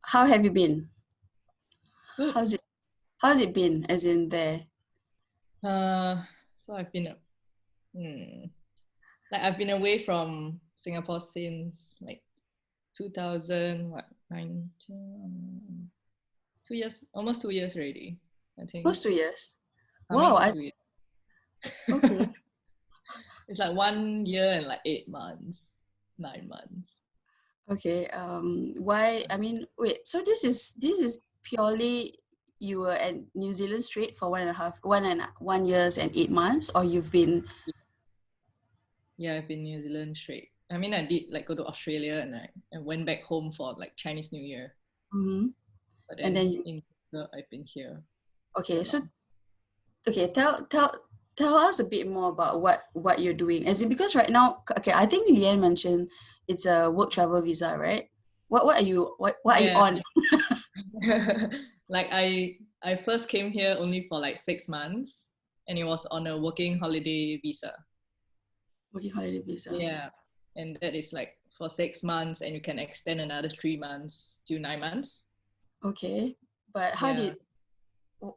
how have you been? Good. How's it been, as in there? Uh, so hmm, I've been away from Singapore since like 2000, what, 2 years, almost 2 years already, I think. Close 2 years. Wow, Coming 2 years. okay. It's like 1 year and like 8 months, 9 months. Okay. Why? I mean, wait. So this is purely you were at New Zealand straight for 1 years and 8 months, or you've been Yeah, I've been New Zealand straight. I mean, I did like go to Australia and I went back home for like Chinese New Year. mhm. But And then then you in I've been here okay. so So long. okay, tell us a bit more about what you're doing. As in, because right now, okay, I think Leanne mentioned it's a work travel visa, right? What are you what are you Yeah. on? Like I first came here only for like 6 months and it was on a working holiday visa. Working holiday visa. Yeah. And that is like for 6 months and you can extend another 3 months to 9 months. Okay, but Yeah. And how did it you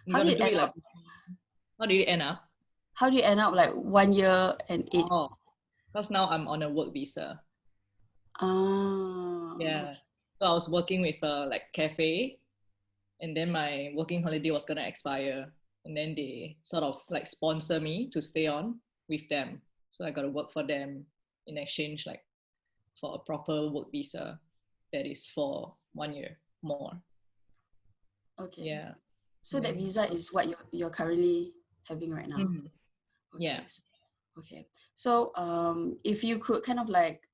how gotta did it do end it like up how did it end up? how did it end up like 1 year and eight? Oh, because now I'm on a work visa. Ah, Yeah. okay. So I was working with a like cafe and then my working holiday was gonna expire and then they sort of like sponsor me to stay on with them, so I got to work for them in exchange like for a proper work visa that is for 1 year more. Okay. Yeah. So And that then visa is what you're currently having right now. mhm. Yeah. Okay. Okay. So if you could kind of like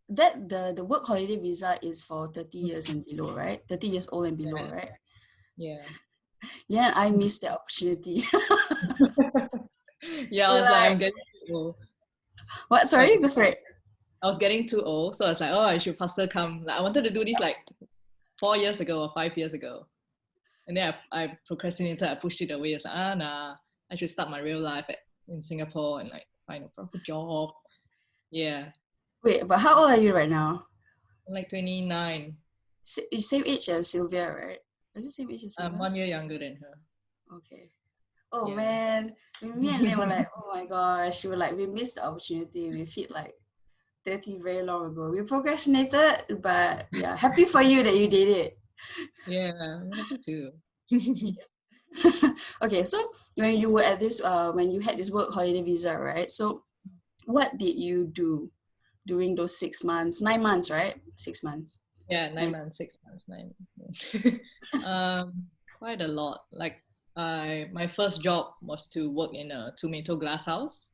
that the work holiday visa is for 30 years and below, right? 30 years old and below, Yeah. right? Yeah. Yeah, I missed the opportunity. Yeah, I We're was like like, I'm getting too old. what? Like Sorry, go for it. I was getting too old, so I was like, oh, I should faster come. Like I wanted to do this like 4 years ago or 5 years ago. And then I procrastinated. I pushed it away. It's like, nah, I should start my real life in Singapore and like find a proper job. Yeah, Wait, but how old are you right now? I'm like 29. Same age as Sylvia, right? Is it same age as I'm Sylvia? 1 year younger than her. Okay. Oh Yeah. man, me and Lynn were like, oh my gosh, we were like, we missed the opportunity. We hit like 30 very long ago. We procrastinated, but yeah, happy for you that you did it. Yeah, I'm happy too. Yes. Okay, so when you were at this, when you had this work holiday visa, right? So what did you do during those 6 months, 9 months, right? 6 months. Yeah, nine Nine. months, 6 months, nine. Quite a lot. Like my first job was to work in a tomato glass house.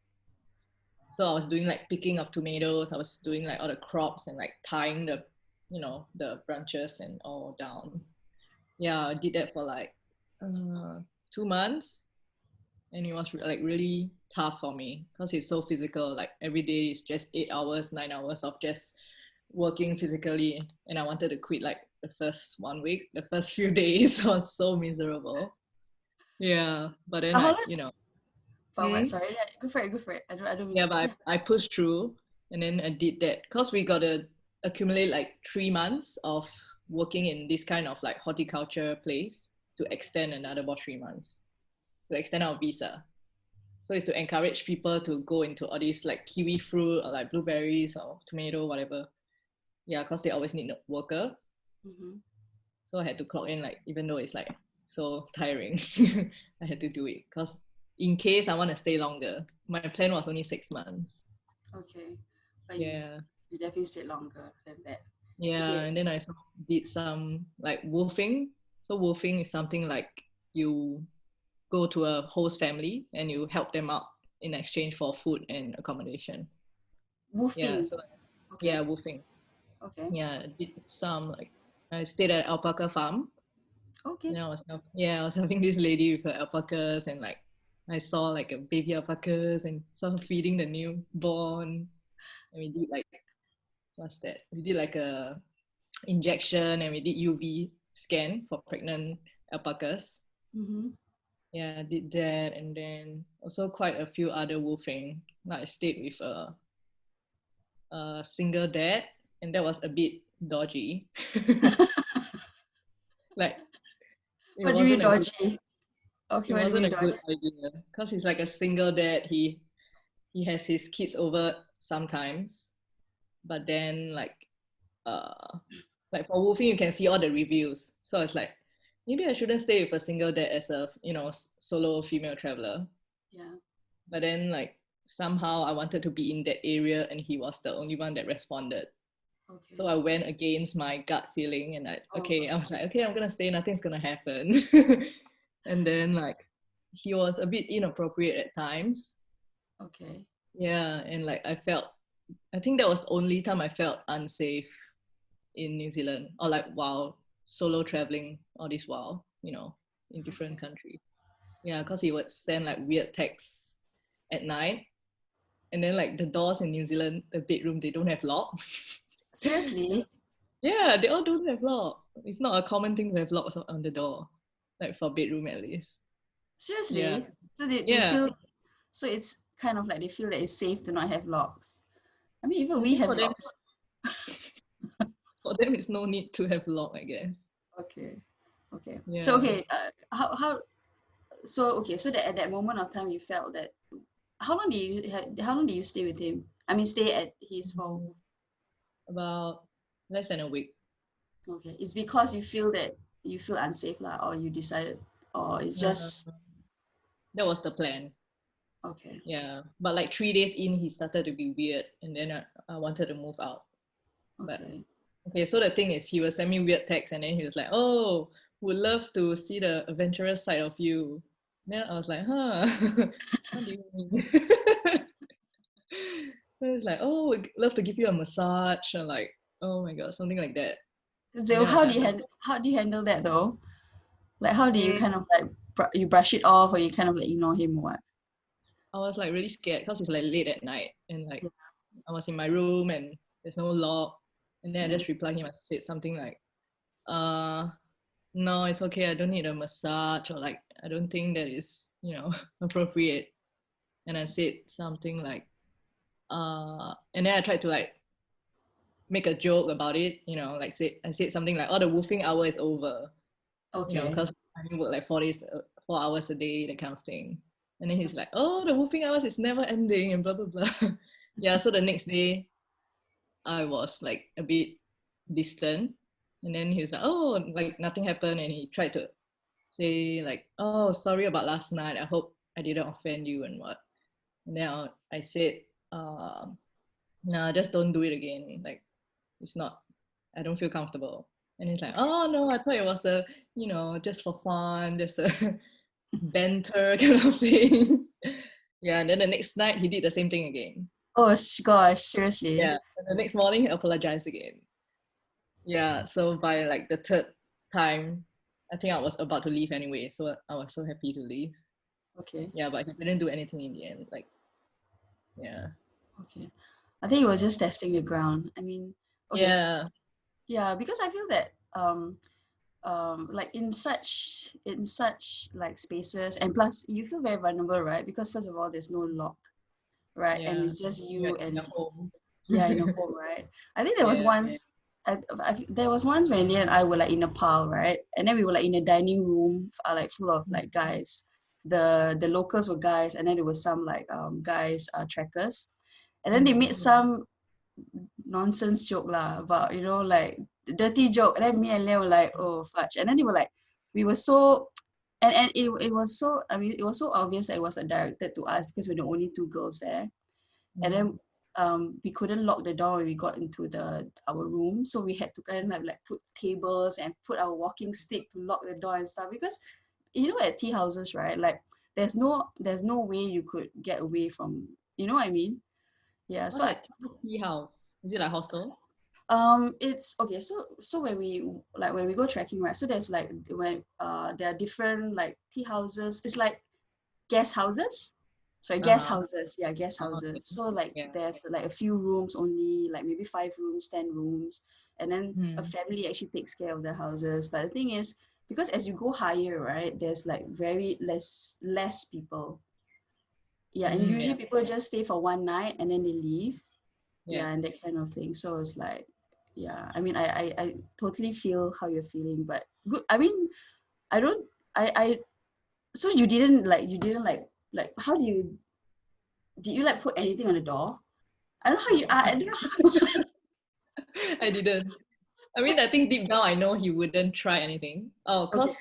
So I was doing like picking of tomatoes. I was doing like all the crops and like tying the branches and all down. Yeah, I did that for like 2 months, and it was like really tough for me because it's so physical. Like every day is just 8 hours, 9 hours of just working physically, and I wanted to quit like the first 1 week. The first few days was so miserable. Yeah, but then How I, long you know, for what? hmm? Sorry, yeah, go for it, go for it. I don't Yeah, mean, but yeah. I pushed through and then I did that because we got to accumulate like 3 months of working in this kind of like horticulture place to extend another about 3 months to extend our visa. So it's to encourage people to go into all these like kiwi fruit or like blueberries or tomato, whatever. Yeah, because they always need a worker. Mm-hmm. So I had to clock in like even though it's like so tiring, I had to do it because in case I want to stay longer. My plan was only 6 months. Okay, but Yeah. you definitely stayed longer than that. Yeah, Okay. and then I did some like woofing. So woofing is something like you go to a host family and you help them out in exchange for food and accommodation. Yeah, Woofing. so yeah, Okay. woofing. Okay. Yeah, I did some like I stayed at alpaca farm. Okay. And I was helping this lady with her alpacas and like I saw like a baby alpacas and sort of feeding the newborn. And we did like what's that? We did like a injection and we did UV scan for pregnant alpacas. Mm-hmm. Yeah, I did that and then also quite a few other woofing. Like I stayed with a single dad and that was a bit dodgy. Like it What do you mean wasn't a good dodgy? Okay, it what do you wasn't mean a good dodgy? idea because he's like a single dad. He has his kids over sometimes, but then uh like for woofing you can see all the reviews. So it's like maybe I shouldn't stay with a single dad as a solo female traveler. Yeah. But then like somehow I wanted to be in that area and he was the only one that responded. So Okay. I went against my gut feeling and Oh, I was like, okay, I'm gonna stay, nothing's gonna happen. And then like he was a bit inappropriate at times. okay. Yeah, and like I think that was the only time I felt unsafe in New Zealand or like while solo traveling all this while, in different Okay. countries. Yeah, because he would send like weird texts at night. And then like the doors in New Zealand, the bedroom, they don't have lock. Seriously? Yeah, they all don't have lock. It's not a common thing to have locks on the door, like for bedroom at least. Yeah, Seriously? So they yeah. feel, so it's kind of like they feel that it's safe to not have locks. I mean, even I we think have locks. for them, it's no need to have lock, I guess. Okay. Okay. So Yeah. okay, how so okay, so that at that moment of time you felt that how long did you stay with him? I mean stay at his home. About less than a week. Okay. It's because you feel that you feel unsafe lah, or you decided, or it's Uh, just that was the plan. okay. Yeah, but like 3 days in, he started to be weird, and then I wanted to move out. But Okay. okay, so the thing is, he was sending me weird texts, and then he was like, "Oh, would love to see the adventurous side of you." Then I was like, "Huh? What do you mean?" Then it's like, "Oh, would love to give you a massage," or like, "Oh my god," something like that. And So then I was like, how do you handle that though? Like how do you mm, kind of like you brush it off, or you kind of like ignore him or what? I was like really scared because it's like late at night, and like Yeah. I was in my room and there's no lock, and then I Yeah. just replied him. I said something like, "Uh, no, it's okay. I don't need a massage, or like I don't think that is appropriate." And I said something like, and then I tried to like make a joke about it, like I said something like, "Oh, the woofing hour is over," Okay. because I only work like 4 days, 4 hours a day, that kind of thing. And then he's like, "Oh, the woofing hours is never ending," and blah blah blah. Yeah, so the next day I was like a bit distant, and then he was like, "Oh, like nothing happened," and he tried to say like, "Oh, sorry about last night. I hope I didn't offend you and what." And then I said, "Nah, just don't do it again. Like it's not. I don't feel comfortable." And he's like, Okay. "Oh no, I thought it was just for fun, just a banter kind of thing." Yeah, and then the next night he did the same thing again. Oh gosh, seriously. Yeah, and the next morning he apologized again. Yeah, so by like the third time, I think I was about to leave anyway, so I was so happy to leave. Okay. Yeah, but he didn't do anything in the end. Like, yeah, Okay. I think it was just testing the ground. I mean, okay, yeah, yeah, because I feel that like in such like spaces, and plus you feel very vulnerable, right? Because first of all there's no lock, right? And yeah. it's just You're you in and a home. yeah, in a home, right? I think there was Yeah. once there was once when Leah and I were like in Nepal, right? And then we were like in a dining room like full of like guys. The locals were guys, and then there was some like guys trekkers, and then they made Mm. some nonsense joke lah about like dirty joke, and then me and Leo were like, oh fudge, and then they were like, we were so, and it was so, I mean, it was so obvious that it was directed to us because we're the only two girls there. And then Mm. we couldn't lock the door when we got into our room, so we had to kind of like put tables and put our walking stick to lock the door and stuff, because at tea houses, right, like there's no way you could get away from, what I mean. Yeah, What's so that tea house? Is it like hostel? it's okay. So when we go trekking, right? So there's like when there are different like tea houses. It's like guest houses. Sorry, guest Uh-huh. houses. Yeah, guest Okay. houses. So like Yeah. there's like a few rooms only, like maybe 5 rooms, 10 rooms, and then a Hmm. family actually takes care of the houses. But the thing is, because as you go higher, right, there's like very less people. Yeah, and Mm, usually yeah. people just stay for one night and then they leave. Yeah. Yeah, and that kind of thing. So it's like, yeah. I mean, I totally feel how you're feeling, but good. I mean, I don't. I. So you didn't like how do you did you like put anything on the door? I don't know how you. No, I don't know how. I didn't. I mean, I think deep down I know he wouldn't try anything. Oh, Okay. cause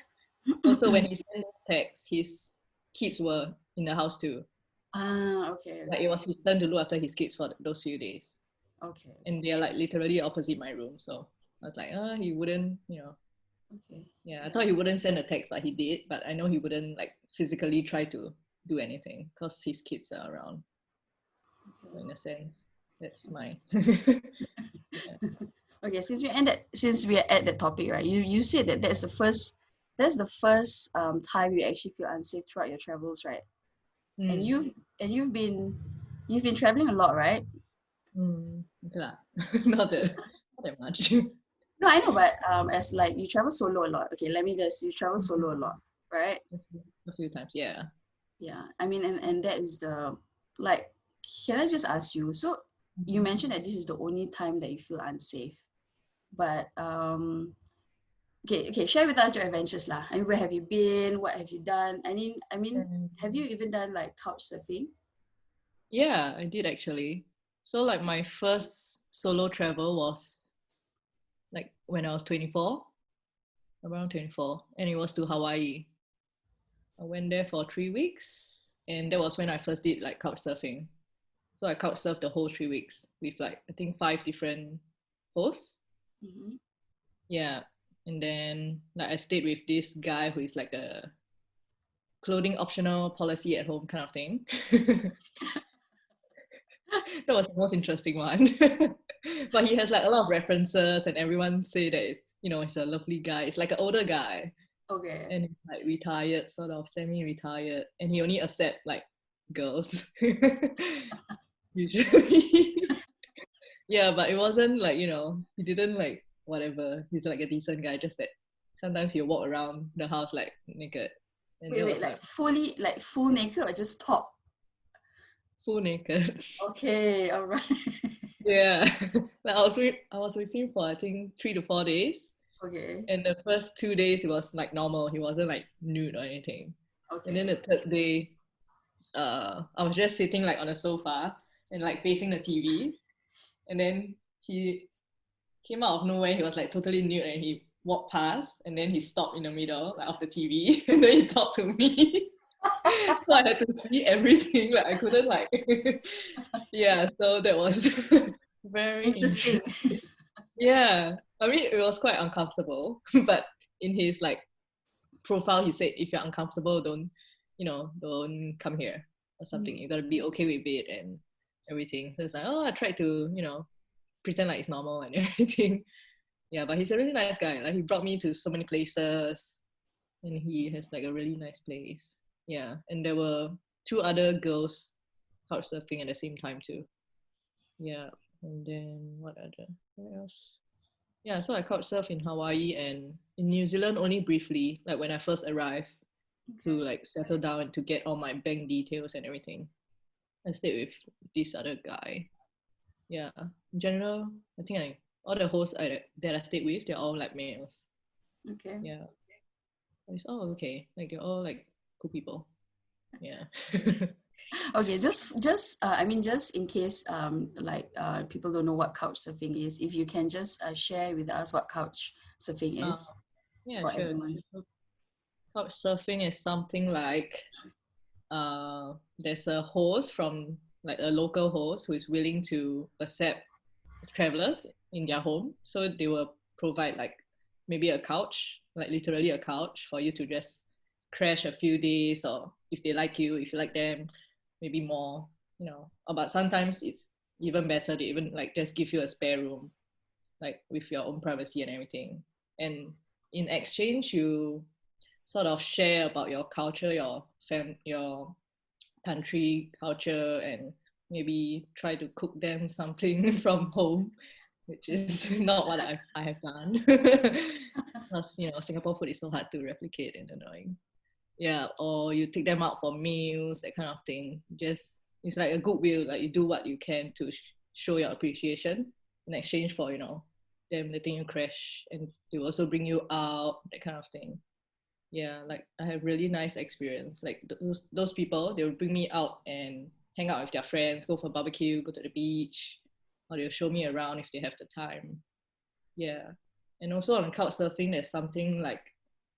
also when he sent us text, his kids were in the house too. Okay, Like okay, it was his turn to look after his kids for those few days, okay, and they're like literally opposite my room. So I was like, he wouldn't, okay, Yeah, I okay, thought he wouldn't send a text, but he did. But I know he wouldn't like physically try to do anything because his kids are around. So okay, in a sense, that's okay. my yeah. Okay, since we are at the topic, right? You said that that's the first time you actually feel unsafe throughout your travels, right? And Mm, you've been traveling a lot, right? okay lah. not that much. No, I know, but as like you travel solo a lot. Okay, let me just you travel solo a lot, right? A few times, yeah. Yeah, I mean, and that is like, can I just ask you? So you mentioned that this is the only time that you feel unsafe, but okay, share with us your adventures lah. I mean, where have you been? What have you done? I mean, Mm. have you even done like couch surfing? Yeah, I did actually. So like my first solo travel was like when I was 24, around 24, and it was to Hawaii. I went there for 3 weeks, and that was when I first did like couch surfing. So I couch surfed the whole 3 weeks with like I think 5 different hosts. Mm-hmm. Yeah, and then like I stayed with this guy who is like a clothing optional policy at home kind of thing. That was the most interesting one. But he has like a lot of references, and everyone say that he's a lovely guy. It's like an older guy, Okay. and he's like retired, sort of semi-retired, and he only accept like girls usually. Yeah, but it wasn't like, he didn't like whatever. He's like a decent guy, just that sometimes he'll walk around the house like naked. And Wait, that wait, was like like fully, like full naked or just top? full naked. Okay, all right. Yeah. Like I was with him for I think 3 to 4 days. Okay, And the first 2 days it was like normal. He wasn't like nude or anything. And then okay. the third day, I was just sitting like on a sofa and like facing the TV. And then he came out of nowhere. He was like totally nude and he walked past and then he stopped in the middle like of the TV and then he talked to me. So I had to see everything. Like I couldn't like yeah, so that was very Interesting. interesting. Yeah. I mean it was quite uncomfortable. But in his like profile he said if you're uncomfortable don't come here or something. Mm, You gotta be okay with it and everything. So it's like, I tried to, pretend like it's normal and everything. Yeah, but he's a really nice guy. Like he brought me to so many places, and he has like a really nice place. Yeah, and there were two other girls couch surfing at the same time too. Yeah, and then where else? Yeah, so I couch surf in Hawaii and in New Zealand only briefly, like when I first arrived to okay. like settle down and to get all my bank details and everything. I stayed with this other guy. Yeah, in general, I think all the hosts that I stayed with, they're all like males. Okay. Yeah. It's all okay. Like they're all like cool people. Yeah. Okay, just in case people don't know what couch surfing is, if you can just share with us what couch surfing uh, is yeah, for sure. everyone. So couch surfing is something like there's a host from like a local host who is willing to accept travelers in their home. So they will provide like maybe a couch, like literally a couch for you to just crash a few days, or if they like you, if you like them, maybe more. But sometimes it's even better. They even like just give you a spare room, like with your own privacy and everything. And in exchange, you sort of share about your culture, your country culture, and maybe try to cook them something from home, which is not what I have done. Because Singapore food is so hard to replicate and annoying. Yeah, or you take them out for meals, that kind of thing. Just it's like a goodwill, like you do what you can to show your appreciation in exchange for them letting you crash, and they will also bring you out, that kind of thing. Yeah, like I have really nice experience. Like those people, they will bring me out and hang out with their friends, go for barbecue, go to the beach, or they'll show me around if they have the time. Yeah. And also on couch surfing, there's something like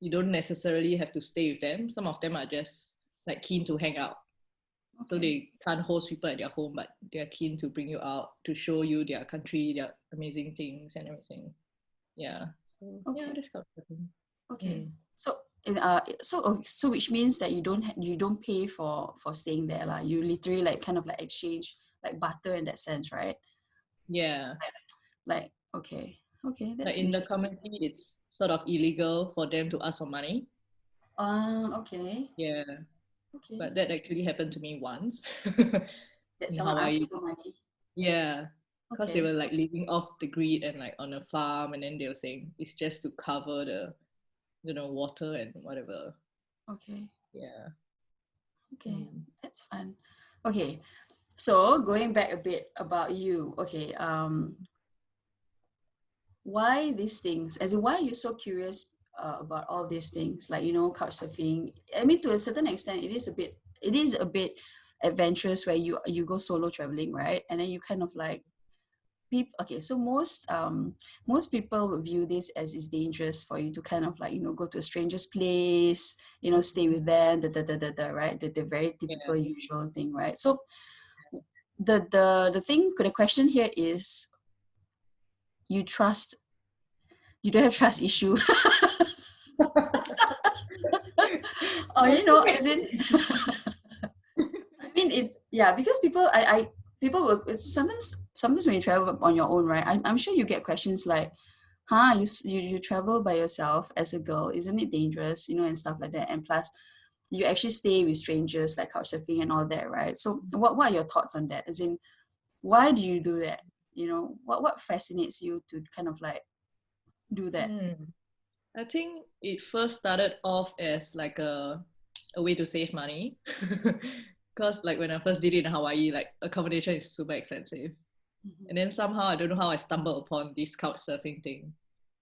you don't necessarily have to stay with them. Some of them are just like keen to hang out. So Okay. they can't host people at their home, but they're keen to bring you out to show you their country, their amazing things and everything. Yeah. So yeah, Okay. that's couch surfing. Okay. Mm. So so which means that you don't pay for staying there lah. You literally like kind of like exchange like barter in that sense, right? Yeah. Like okay. Okay, Like that's in the interesting. community, it's sort of illegal for them to ask for money. Okay. Yeah, Okay. but that actually happened to me once That in someone asked you Hawaii. for money. Yeah, because they Okay. were like living off the grid and like on a farm, and then they were saying it's just to cover the, water and whatever. Okay. Yeah. Okay. Mm. That's fun. Okay. So going back a bit about you. Okay. Why these things? As in, why are you so curious about all these things? Like, couch surfing. I mean, to a certain extent, it is a bit adventurous where you go solo traveling, right? And then you kind of like people. Okay, so most people would view this as it's dangerous for you to kind of like go to a stranger's place, stay with them, right? The very Yeah. typical usual thing, right? So the question here is you trust you don't have trust issue. Or I as think. in I mean it's yeah, because I people will sometimes when you travel on your own, right? I'm sure you get questions like, huh, you travel by yourself as a girl, isn't it dangerous, and stuff like that. And plus you actually stay with strangers like couchsurfing and all that, right? So what are your thoughts on that? As in, why do you do that? What fascinates you to kind of like do that? Hmm. I think it first started off as like a way to save money. Because like when I first did it in Hawaii, like accommodation is super expensive. Mhm. And then somehow I don't know how I stumbled upon this couch surfing thing.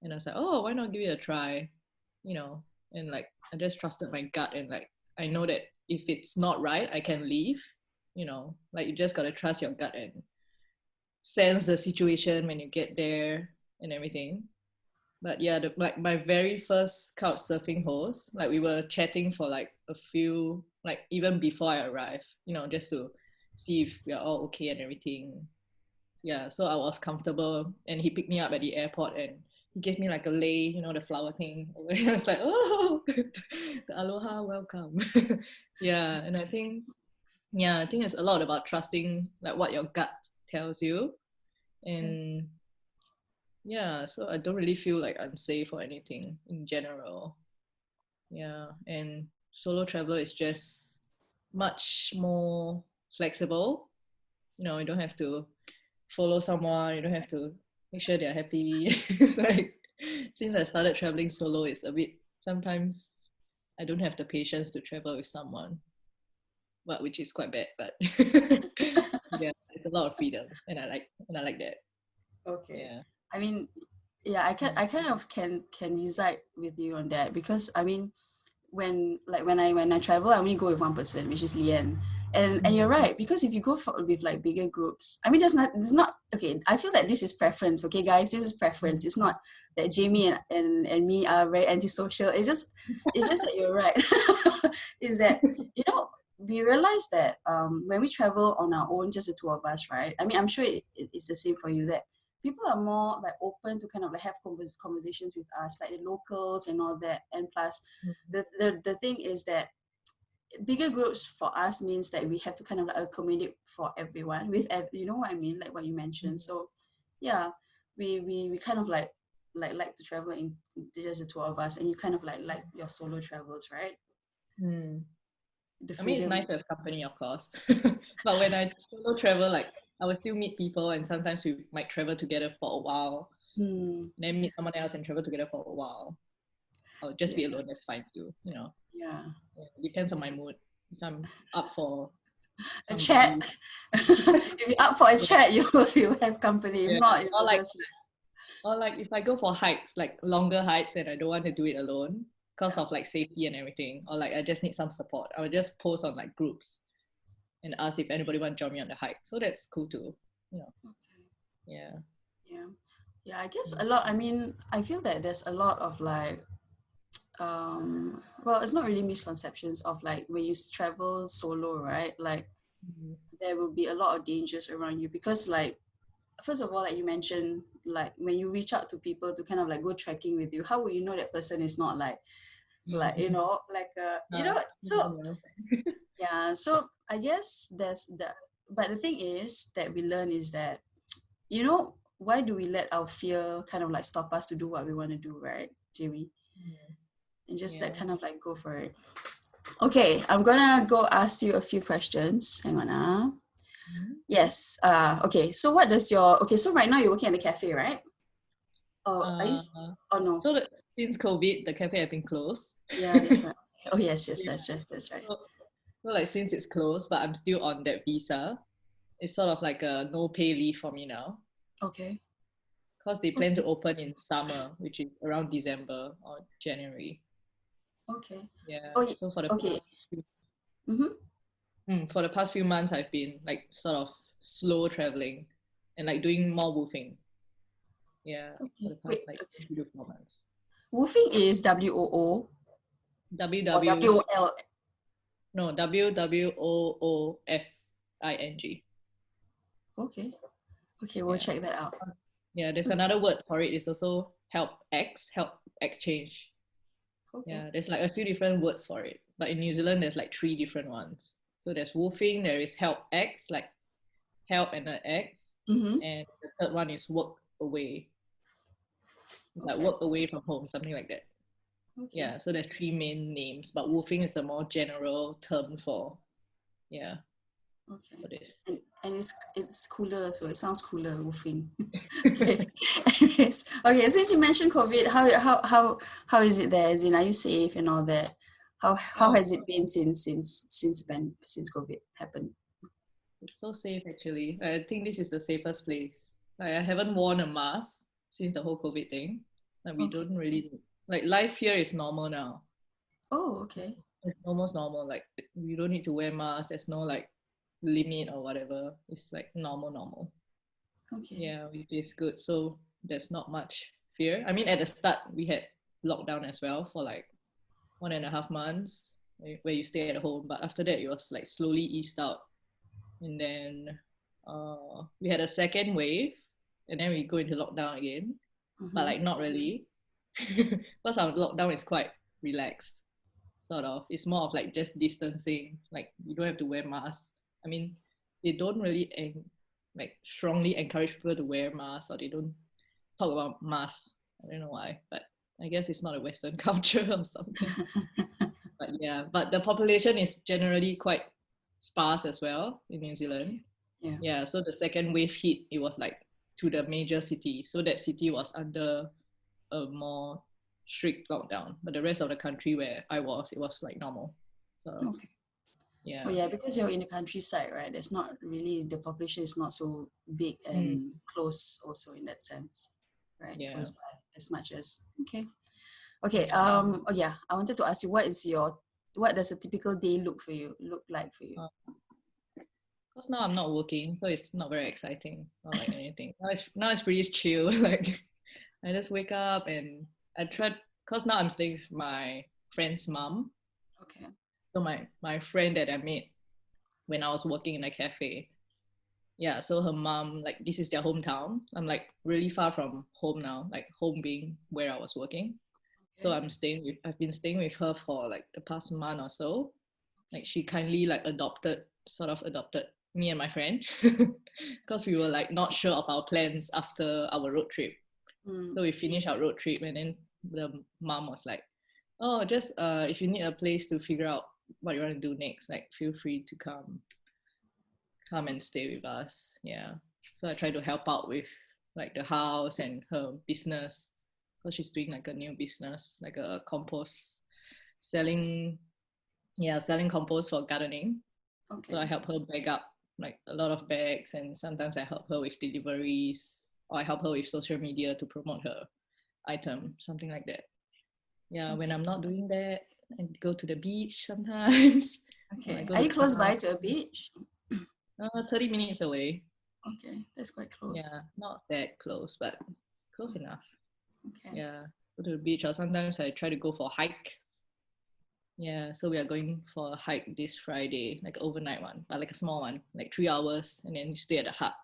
And I was like, oh, why not give it a try? You know, and like I just trusted my gut, and like I know that if it's not right, I can leave. Like you just gotta trust your gut and sense the situation when you get there and everything. But yeah, like my very first couch surfing host, like we were chatting for like a few, like even before I arrived, just to see if we are all okay and everything. Yeah, so I was comfortable, and he picked me up at the airport, and he gave me like a lei, the flower thing. I was like, oh, the aloha, welcome. Yeah, and I think it's a lot about trusting like what your gut tells you. Okay. And yeah, so I don't really feel like I'm safe or anything in general. Yeah, and solo traveler is just much more flexible. You don't have to follow someone, you don't have to make sure they're happy. It's like since I started traveling solo, it's a bit sometimes I don't have the patience to travel with someone, but which is quite bad. But yeah, it's a lot of freedom, and I like that. Okay. Yeah. I mean, yeah, I kind of can reside with you on that, because I mean, when I travel, I only go with one person, which is Lian. And you're Mm. right, because if you go with like bigger groups, I mean, there's not okay. I feel that this is preference, okay, guys. This is preference. It's not that Jamie and me are very antisocial. It's just that you're right. Is that we realize that when we travel on our own, just the two of us, right? I mean, I'm sure it's the same for you, that people are more like open to kind of like have conversations with us, like the locals and all that. And plus, the thing is that bigger groups for us means that we have to kind of like accommodate for everyone with you know what I mean, like what you mentioned. So yeah, we kind of like to travel in just the two of us, and you kind of like your solo travels, right? Mm. The I mean, it's freedom. nice to have company, of course. But when I solo travel, like I will still meet people, and sometimes we might travel together for a while, Hmm. then meet someone else and travel together for a while. I'll just Yeah. be alone. That's fine too. Yeah. Yeah, it depends on Yeah. my mood. If I'm up for A some chat. boogie, If you're up for a yeah, chat, you have company. If yeah. not, Or like just Or like if I go for hikes, like longer hikes, and I don't want to do it alone because of like safety and everything, or like I just need some support, I will just post on like groups and ask if anybody want to join me on the hike. So that's cool too. You know, Okay. yeah. Yeah. Yeah, I guess a lot. I mean, I feel that there's a lot of like well, it's not really misconceptions of like when you travel solo, right? Like Mhm. there will be a lot of dangers around you because like first of all, like you mentioned, like when you reach out to people to kind of like go trekking with you, how will you know that person is not like like so Yeah. yeah, so I guess there's that. But the thing is that we learn is that why do we let our fear kind of like stop us to do what we want to do, right, Jamie? Mhm. And just like Yeah. kind of like go for it. Okay, I'm gonna go ask you a few questions. Hang on, Mhm. yes. Okay. So what does your okay? So right now you're working at the cafe, right? Oh, are you? Uh, Oh no. so since COVID, the cafe have been closed. Yeah, yeah. Right. Oh yes, yes, Yeah. yes, yes. That's right. So, so like since it's closed, but I'm still on that visa, it's sort of like a no pay leave for me now Okay. because they plan to Okay. open in summer, which is around December or January. Okay. Yeah. Oh, So for the okay. past few, Mm-hmm. for the past few months, I've been like sort of slow traveling and like doing more woofing. Yeah, for Okay. the past Wait. like Okay. 3 to 4 months. Woofing is WOO or WW WOL. no WWOOFING. Okay. Okay. We'll Yeah. check that out. Yeah, there's Okay. another word for it. It's also help exchange. Okay. Yeah, there's like a few different words for it. But in New Zealand, there's like three different ones. So there's woofing, there is help X, like help and an X, Mm-hmm. and the third one is work away. It's like Okay. work away from home, something like that. Okay. Yeah, so there's three main names, but woofing is the more general term for yeah Okay. for this. And it's cooler, so it sounds cooler, woofing. Okay. Anyways, okay, since you mentioned COVID, how is it there? As in, are you safe and all that? How Oh, has it been since COVID happened? it's so safe actually. I think this is the safest place. Like I haven't worn a mask since the whole COVID thing. Like we Okay. don't really like life here is normal now. Oh, okay. It's almost normal. Like we don't need to wear masks. There's no like limit or whatever. It's like normal. Okay. Yeah, which is good. So there's not much fear. I mean, at the start we had lockdown as well for like 1.5 months where you stay at home. But after that, it was like slowly eased out. And then we had a second wave, and then we go into lockdown again, but Mm-hmm. like not really, because our lockdown is quite relaxed, sort of. It's more of like just distancing, like you don't have to wear masks. I mean, they don't really like strongly encourage people to wear masks, or they don't talk about masks. I don't know why, but I guess it's not a Western culture or something. But yeah, but the population is generally quite sparse as well in New Zealand. Okay. Yeah. Yeah, so the second wave hit, it was like to the major city. So that city was under a more strict lockdown. But the rest of the country where I was, it was like normal. So Okay. Oh yeah. yeah, because you're in the countryside, right? There's not really the population is not so big Mm, and close also in that sense, right? yeah. Close by as much as okay. Okay. Yeah. Oh yeah, I wanted to ask you what does a typical day look like for you? Because now I'm not working, so it's not very exciting or like anything. Now it's pretty chill. Like I just wake up and I try because now I'm staying with my friend's mom. Okay. So my friend that I met when I was working in a cafe. Yeah, so her mom, like this is their hometown. I'm like really far from home now, like home being where I was working. So Okay. I've been staying with her for like the past month or so. Like she kindly like sort of adopted me and my friend because we were like not sure of our plans after our road trip. Mm, So we finished our road trip, and then the mom was like, "Oh, just if you need a place to figure out what you want to do next, like feel free to come and stay with us." Yeah. So I try to help out with like the house and her business because she's doing like a new business, like a compost selling, yeah, selling compost for gardening. So I okay. help her bag up like a lot of bags, and sometimes I help her with deliveries. or I help her with social media to promote her item, something like that. Yeah, when Okay. I'm not doing that, I go to the beach sometimes. Or I Okay. go Are to you close by club. to a beach? 30 minutes away. Okay, that's quite close. Yeah, not that close, but close enough. Okay. Yeah, go to the beach, or sometimes I try to go for a hike. Yeah, so we are going for a hike this Friday, like an overnight one, but like a small one, like 3 hours, and then you stay at a hut.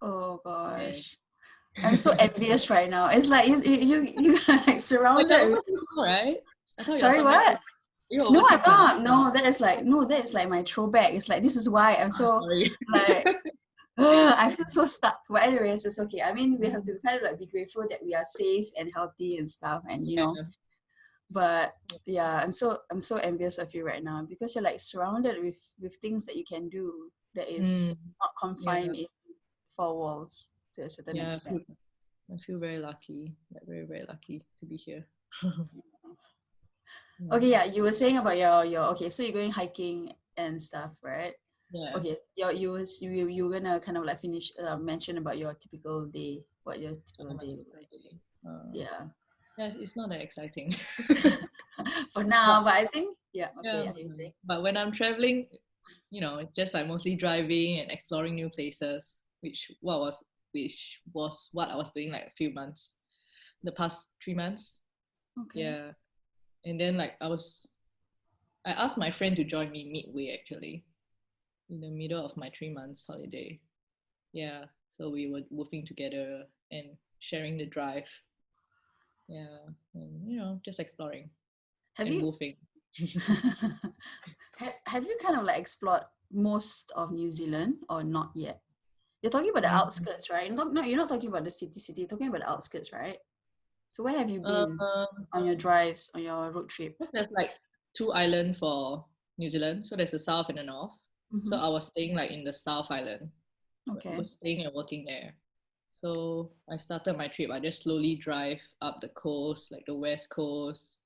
Oh Yeah. gosh. I'm so envious right now. It's like you are like But you're surrounded with. overseas now, right? I thought you're Sorry, somewhere else. what? You're No, I'm overseas now. not. No, that is like no, that is like my throwback. It's like this is why I'm so Sorry. like I feel so stuck. But anyways, it's okay. I mean, we have to kind of like be grateful that we are safe and healthy and stuff, and you know. Yeah. But yeah, I'm so envious of you right now because you're like surrounded with things that you can do that Mm, is not confined yeah. in four walls to a certain Yeah. extent. I feel very lucky, like very, very lucky to be here. Okay, Yeah. yeah, you were saying about your okay, so you're going hiking and stuff, right? Yeah. Okay, you were gonna kind of like finish mention about your typical day, what your typical My day look typical like. day. Uh, Yeah, yeah, it's not that exciting. for But now, but I think yeah, yeah, okay, yeah, you think. but when I'm traveling, it's just like mostly driving and exploring new places, which was what I was doing like a few months, the past 3 months. Okay, Yeah, and then like I asked my friend to join me midway actually, in the middle of my 3 months holiday. Yeah, so we were moving together and sharing the drive. Yeah, and just exploring have and you moving. have you kind of like explored most of New Zealand or not yet? You're talking about the Mm. outskirts, right? No, you're not talking about the city. You're talking about the outskirts, right? So where have you been Um, on your drives, on your road trip? because there's like two islands for New Zealand, so there's the south and the north. So Mm-hmm. I was staying like in the South Island, Okay. was staying and working there. So I started my trip. I just slowly drive up the coast, like the west coast,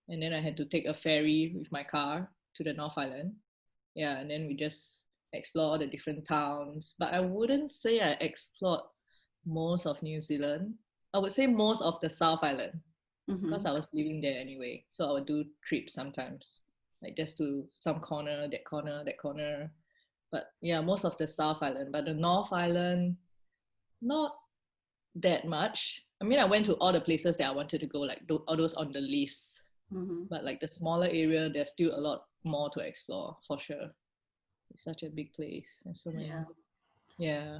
and then I had to take a ferry with my car to the North Island. Yeah, and then we just explore all the different towns. But I wouldn't say I explored most of New Zealand. I would say most of the South Island Mm-hmm. because I was living there anyway. So I would do trips sometimes, like just to some corner, that corner, that corner. But yeah, most of the South Island. But the North Island, not that much. I mean, I went to all the places that I wanted to go, like all those on the list. Mm-hmm. But like the smaller area, there's still a lot more to explore for sure. It's such a big place. There's so many. Yeah. Yeah.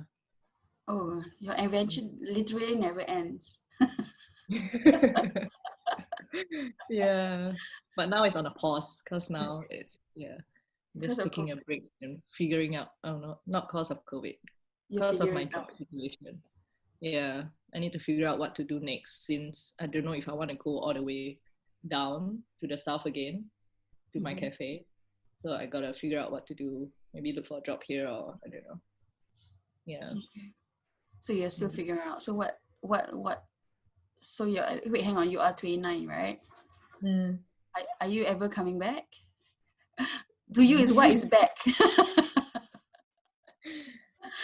Oh, your adventure literally never ends. Yeah. But now it's on a pause because now it's, Because just of taking a COVID, break and figuring out, oh no, not cause of COVID, you're cause of my figuring job out. situation. Yeah. I need to figure out what to do next since I don't know if I want to go all the way down to the south again to my Mm-hmm. cafe. So I gotta figure out what to do. Maybe look for a job here or I don't know. Yeah. Okay. So you're still Mm. figuring out. So what? So you're wait, hang on. You are 29, right? Mm. Are you ever coming back? To you is what is back?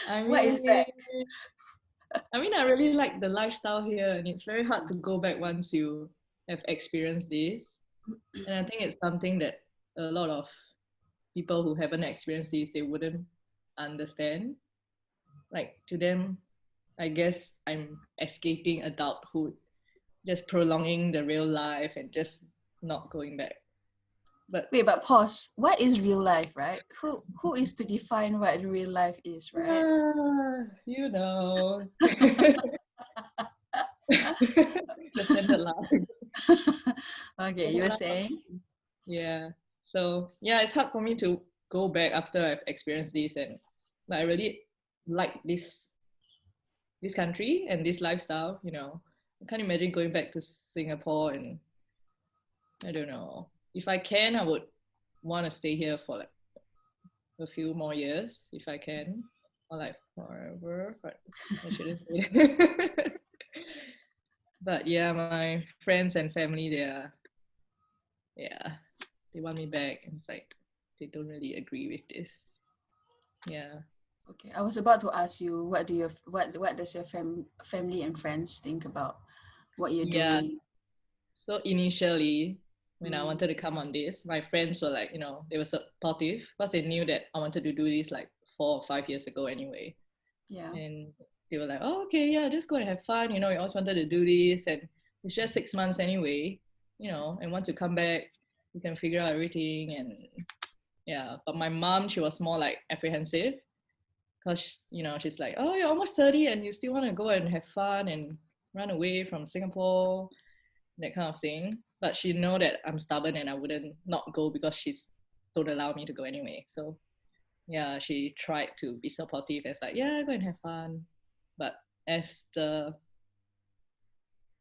I What is mean, back? I really like the lifestyle here, and it's very hard to go back once you have experienced this. And I think it's something that a lot of people who haven't experienced this, they wouldn't understand. Like to them, I guess I'm escaping adulthood, just prolonging the real life and just not going back. But Wait, but pause. What is real life, right? Who is to define what real life is, right? you know, the standard life. Okay, you Standard were life. saying? Yeah. So yeah, it's hard for me to go back after I've experienced this, and like, I really like this country and this lifestyle. I can't imagine going back to Singapore, and I don't know if I can. I would want to stay here for like a few more years if I can, or like forever. But I shouldn't say that. But yeah, my friends and family, they want me back, and it's like they don't really agree with this. Yeah. Okay, I was about to ask you, what does your family and friends think about what you're Yeah. doing? So initially, when I Mm, wanted to come on this, my friends were like, they were supportive because they knew that I wanted to do this like 4 or 5 years ago anyway. yeah. And they were like, oh, okay, yeah, just go and have fun. We always wanted to do this. And it's just 6 months anyway, and once you come back, you can figure out everything. And yeah, but my mom, she was more like apprehensive because, she's like, oh, you're almost 30 and you still want to go and have fun and run away from Singapore, that kind of thing. But she know that I'm stubborn and I wouldn't not go because she's don't allow me to go anyway. So yeah, she tried to be supportive as like, yeah, go and have fun. But as the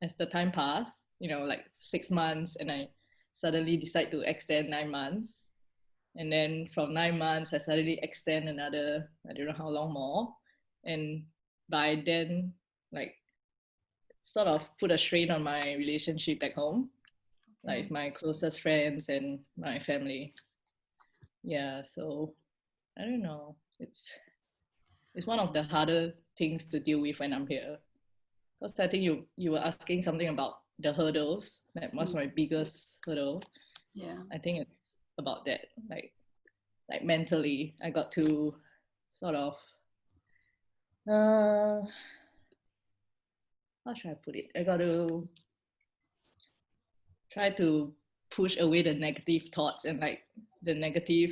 as the time passed, like 6 months, and I suddenly decide to extend 9 months. And then from 9 months, I suddenly extend another, I don't know how long more. And by then, like, sort of put a strain on my relationship back home, Okay. like my closest friends and my family. Yeah, so I don't know. It's one of the harder things to deal with when I'm here. Because I think you were asking something about the hurdles. That was Mm, my biggest hurdle. yeah. I think it's about that. Like mentally, I got to sort of uh how should I put it? I got to try to push away the negative thoughts and like the negative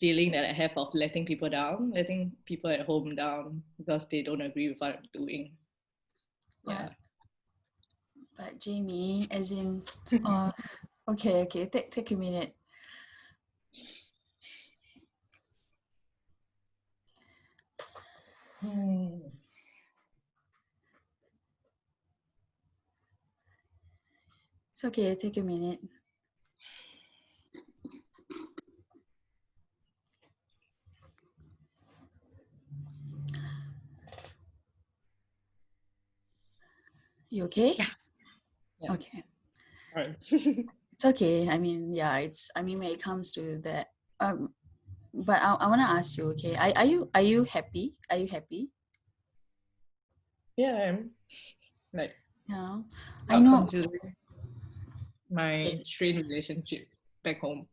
feeling that I have of letting people at home down because they don't agree with what I'm doing. But Yeah. Jamie, as in, uh, okay, take a minute. Hmm. It's okay, take a minute. You okay? Yeah. Yeah. Okay. All right. It's okay. I mean, yeah, I mean, when it comes to that, but I want to ask you, okay, are you happy? Are you happy? Yeah, I'm like Yeah. I not know. considering my strained relationship back home.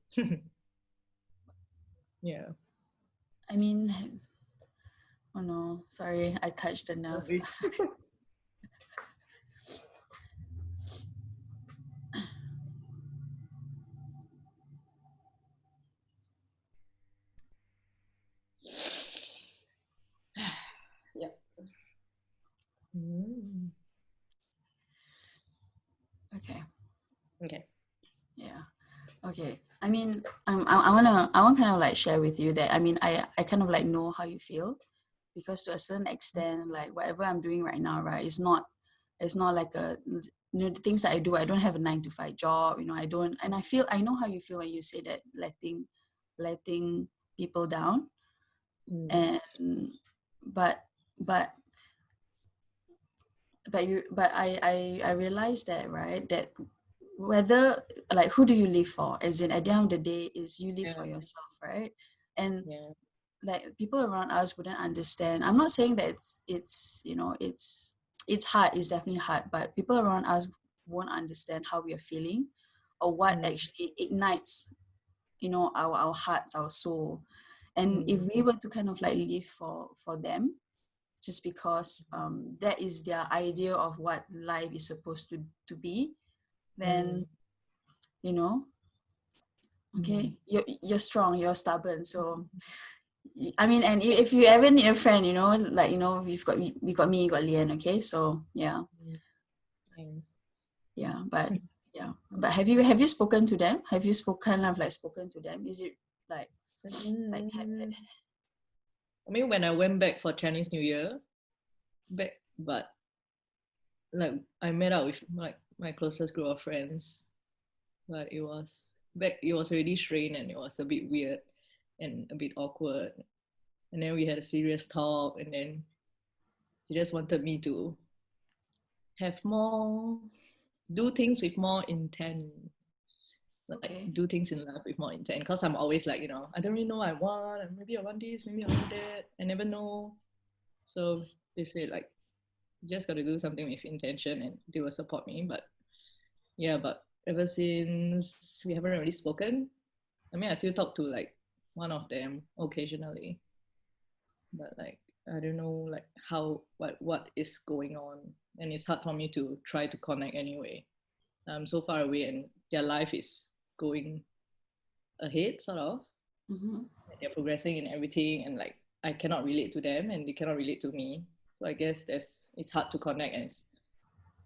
Yeah. I mean, oh no, sorry, I touched the nerve. Sorry. Yeah. Mm. Okay. Okay. Yeah. Okay. I mean, I want kind of like share with you that I mean I kind of like know how you feel because to a certain extent, like whatever I'm doing right now, right, it's not like the things that I do, I don't have a 9 to 5 job, I don't, and I know how you feel when you say that letting people down. Mm. And but but but I realized that, right, that whether, like, who do you live for, as in at the end of the day is you live Yeah. for yourself, right? And Yeah. like people around us wouldn't understand. I'm not saying that it's hard, it's definitely hard, but people around us won't understand how we are feeling or what Mm. actually ignites our hearts, our soul. And if Mm. we were to kind of like live for them just because that is their idea of what life is supposed to be, then Mm. you know Mm. okay, you're strong, you're stubborn. So I mean, and if you ever need a friend, like, we got me, you got Lian, okay? So yeah. Mm. Thanks. Yeah, but yeah, but have you spoken to them? Have you spoken to them? Is it like like Mm. I mean, when I went back for Chinese New Year, but like I met up with like my closest group of friends, but it was already strained and it was a bit weird and a bit awkward. And then we had a serious talk, and then he just wanted me to have more, do things with more intent. like Okay. do things in life with more intent. Because I'm always like, I don't really know what I want. Maybe I want this, maybe I want that. I never know. So they say like, you just got to do something with intention and they will support me. But yeah, but ever since we haven't really spoken, I mean, I still talk to like one of them occasionally, but like I don't know like how what is going on, and it's hard for me to try to connect anyway. I'm so far away, and their life is going ahead, sort of. Mm-hmm. They're progressing in everything, and like I cannot relate to them, and they cannot relate to me. So I guess it's hard to connect, and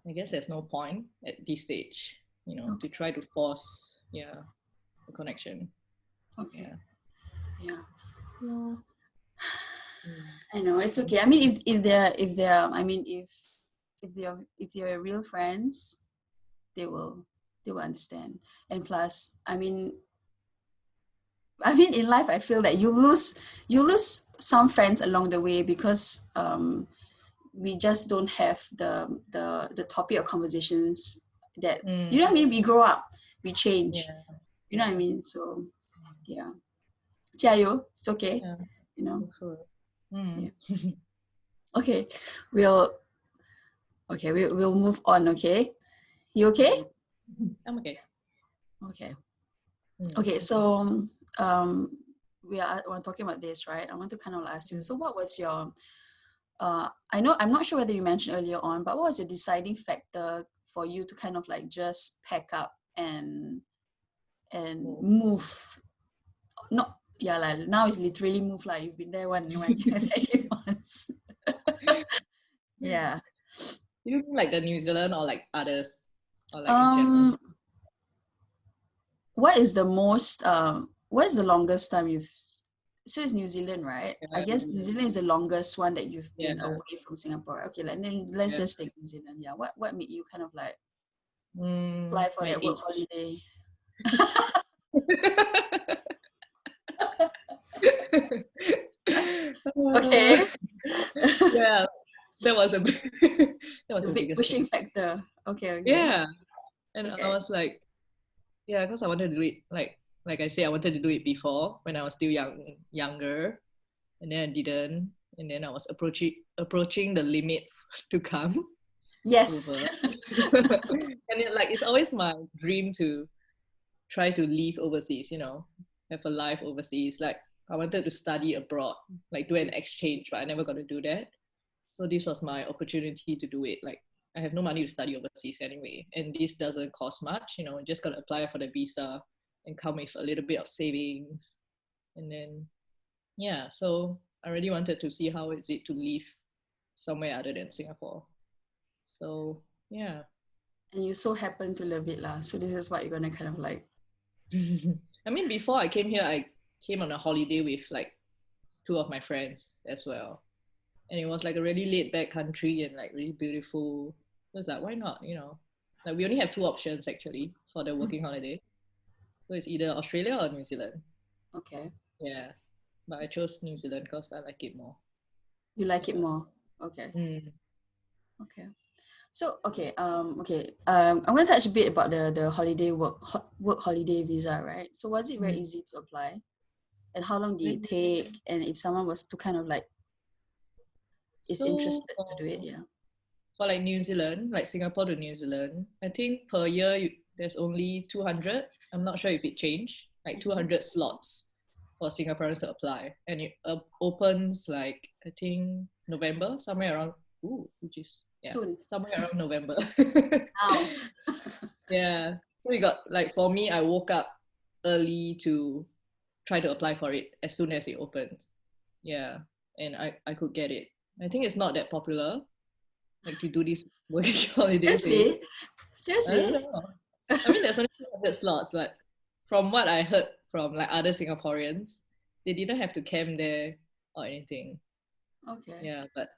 I guess there's no point at this stage, to Okay. try to force, a connection. Okay. Yeah. Yeah. Yeah. Mm. I know it's okay. I mean, if they're I mean if they're real friends, they will they will understand. And plus, I mean in life I feel that you lose some friends along the way because we just don't have the topic of conversations that you know Mm. what I mean. We grow up, we change. Yeah. You know what I Yeah. mean? So yeah, 加油, it's okay. Yeah. You know. Also. Mm. Yeah. Okay, we'll we'll move on. Okay, you okay? Right. I'm okay. Okay. Mm. Okay. So um, we're talking about this, right? I want to kind of ask you. Mm. So, what was your I know I'm not sure whether you mentioned earlier on, but what was the deciding factor for you to kind of like just pack up and Oh. move? Not yeah, like now it's literally move. Like you've been there 1 year, 8 months. Yeah. You mean like the New Zealand or like others or like in general? Um, what is the longest time you've so it's New Zealand, right? I Yeah, New guess New Zealand. Zealand is the longest one that you've Yeah. been away from Singapore. Okay, like then let's Yeah. just take New Zealand. Yeah. What made you kind of like Mm, apply for my that work age. holiday? Uh, Okay. yeah, that was a that was The the big biggest pushing thing. factor. Okay, okay. Yeah, and I Okay. was like, yeah, because I wanted to do it like I said, I wanted to do it before when I was still younger, and then I didn't, and then I was approaching the limit to come Yes. over, and it's always my dream to try to live overseas, have a life overseas. Like I wanted to study abroad, like do an exchange, but I never got to do that. So this was my opportunity to do it. Like I have no money to study overseas anyway, and this doesn't cost much. Just gotta apply for the visa and come with a little bit of savings, and then yeah. So I really wanted to see how is it to live somewhere other than Singapore. So yeah. And you so happen to love it lah. So this is what you're gonna kind of like. I mean, before I came here, I came on a holiday with like two of my friends as well. And it was like a really laid back country and like really beautiful. So it's like, why not? Like we only have two options actually for the working holiday. So it's either Australia or New Zealand. Okay. Yeah. But I chose New Zealand because I like it more. You like it Yeah. more. Okay. Mm. Okay. So I'm going to touch a bit about the holiday work holiday visa, right? So was it very Mm. easy to apply, and how long did it take? And if someone was to kind of like is So interested to do it, yeah. for like New Zealand, like Singapore to New Zealand, I think per year there's only 200. I'm not sure if it changed, like 200 slots for Singaporeans to apply, and it opens like I think November, somewhere around. Which is Soon. somewhere around November. Now. Yeah. So we got like for me, I woke up early to try to apply for it as soon as it opened. Yeah, and I could get it. I think it's not that popular like to do this working holiday thing. Seriously? I don't Seriously? know. I mean, there's only 200 slots, but from what I heard from like other Singaporeans, they didn't have to camp there or anything. Okay. Yeah, but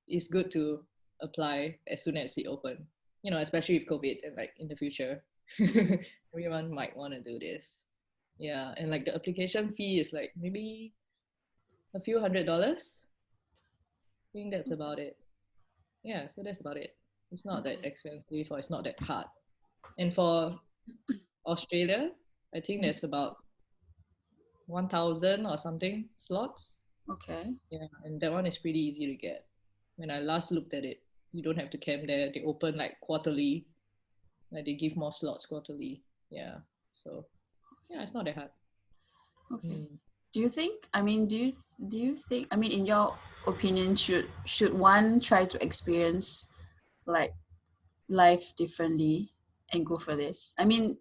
it's good to apply as soon as it open. Especially with COVID and like in the future, Mm. everyone might want to do this. Yeah, and like the application fee is like maybe a few $100s. I think that's about it. Yeah, so that's about it. It's not that Okay. expensive or it's not that hard. And for Australia, I think there's about 1,000 or something slots. Okay. Yeah, and that one is pretty easy to get. When I last looked at it, you don't have to camp there. They open like quarterly, like they give more slots quarterly. Yeah, so yeah, it's not that hard. Okay. Mm. Do you think? I mean, do you think? I mean, in your opinion, should one try to experience like life differently and go for this? I mean,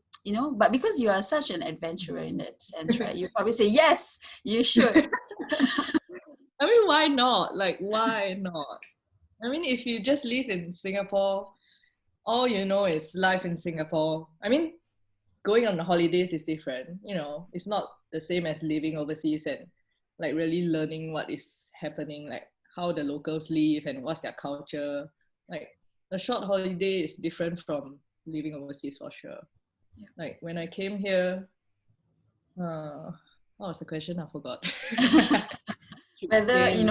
but because you are such an adventurer in that sense, right? You probably say yes, you should. I mean, why not? Like, why not? I mean, if you just live in Singapore, all you know is life in Singapore. I mean, going on holidays is different. It's not the same as living overseas and like really learning what is happening, like how the locals live and what's their culture. Like a short holiday is different from living overseas for sure. Yeah. Like when I came here, what was the question? I forgot. Should Whether stay.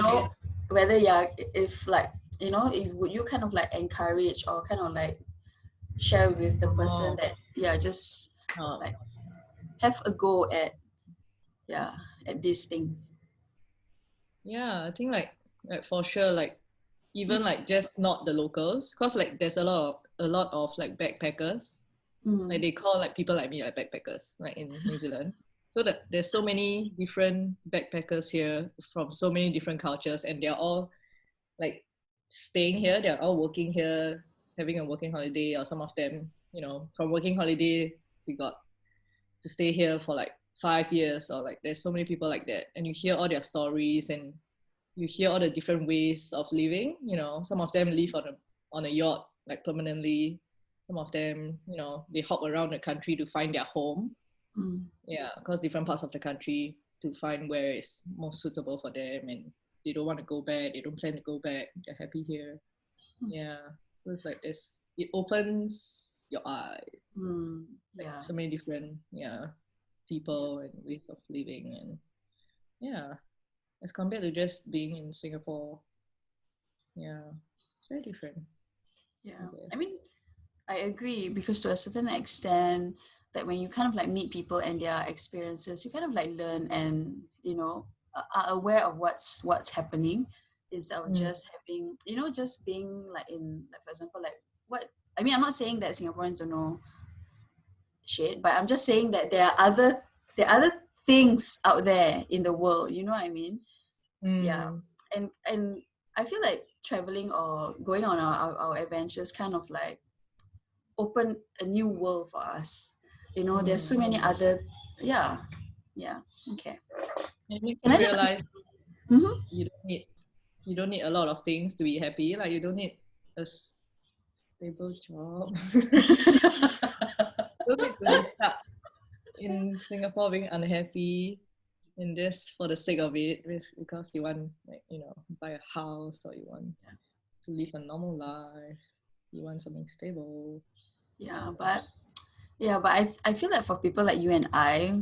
whether yeah, if like if would you kind of like encourage or kind of like share with the person Oh, that yeah, just uh, like have a go at yeah at this thing. yeah, I think like for sure, like even like just not the locals, cause like there's a lot of like backpackers. Like Mm, they call like people like me like backpackers, like in New Zealand. So that there's so many different backpackers here from so many different cultures, and they're all like staying here. They're all working here, having a working holiday, or some of them, from working holiday, we got to stay here for like 5 years, or like there's so many people like that, and you hear all their stories and you hear all the different ways of living. Some of them live on a yacht like permanently. Some of them, they hop around the country to find their home. mm, Yeah, across different parts of the country to find where is most suitable for them, and they don't want to go back. They don't plan to go back. They're happy here. okay. Yeah, so it's like this. It opens your eyes, Mm, like yeah. so many different Yeah. people and ways of living, and yeah, as compared to just being in Singapore. Yeah, it's very different, I Yeah. I guess. mean, I agree because to a certain extent that when you kind of like meet people and their experiences, you kind of like learn and are aware of what's happening instead of Mm, just having just being like in like for example like what I mean I'm not saying that Singaporeans don't know shit, but I'm just saying that there are other things out there in the world. You know what I mean? Yeah, mm, and I feel like traveling or going on our adventures kind of like open a new world for us. There's mm. so many other, yeah, yeah. Okay. It makes Can you I just? realize Mm-hmm. you don't need you don't need a lot of things to be happy. Like you don't need a stable job. You don't need to be stuck in Singapore being unhappy and just for the sake of it, because you want like buy a house, or you want to live a normal life. You want something stable. Yeah, but I feel that for people like you and I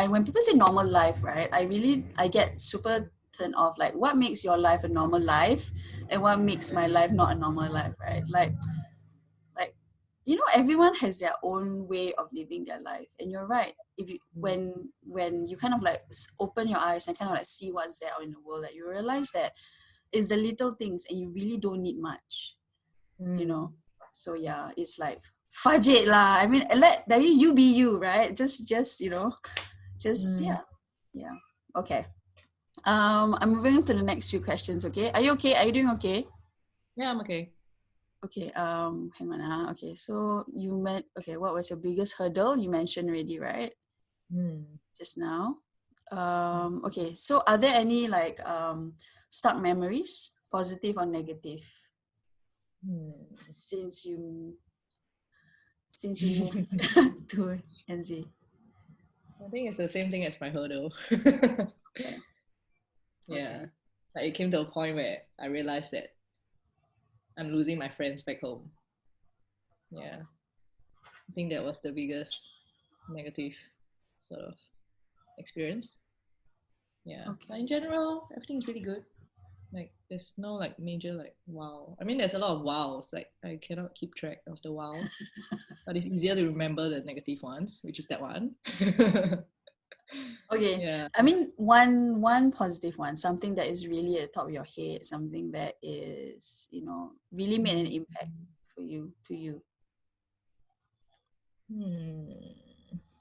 when people say normal life, right? I get super turned off. Like, what makes your life a normal life, and what makes my life not a normal life, right? Like everyone has their own way of living their life, and you're right. If you Mm, when you kind of like open your eyes and kind of like see what's there out in the world, that you realize that it's the little things, and you really don't need much, you mm, know. So yeah, it's like fudge it lah. I mean, let you be you, right? Just just mm. yeah, yeah. Okay. I'm moving on to the next few questions. Okay, are you okay? Are you doing okay? Yeah, I'm okay. Okay, hang on. Okay, so you meant, okay, what was your biggest hurdle? You mentioned already, right? Mm, Just now. Okay, so are there any like stuck memories, positive or negative, mm. since you moved to NZ? I think it's the same thing as my hurdle. Okay, Yeah, okay, like it came to a point where I realized that I'm losing my friends back home. Yeah, I think that was the biggest negative sort of experience. Yeah, but okay. in general, everything is really good. Like there's no like major like wow. I mean there's a lot of wows. Like I cannot keep track of the wows. But it's easier to remember the negative ones, which is that one. Okay. Yeah. I mean, one positive one, something that is really at the top of your head, something that is, really made an impact for you, to you.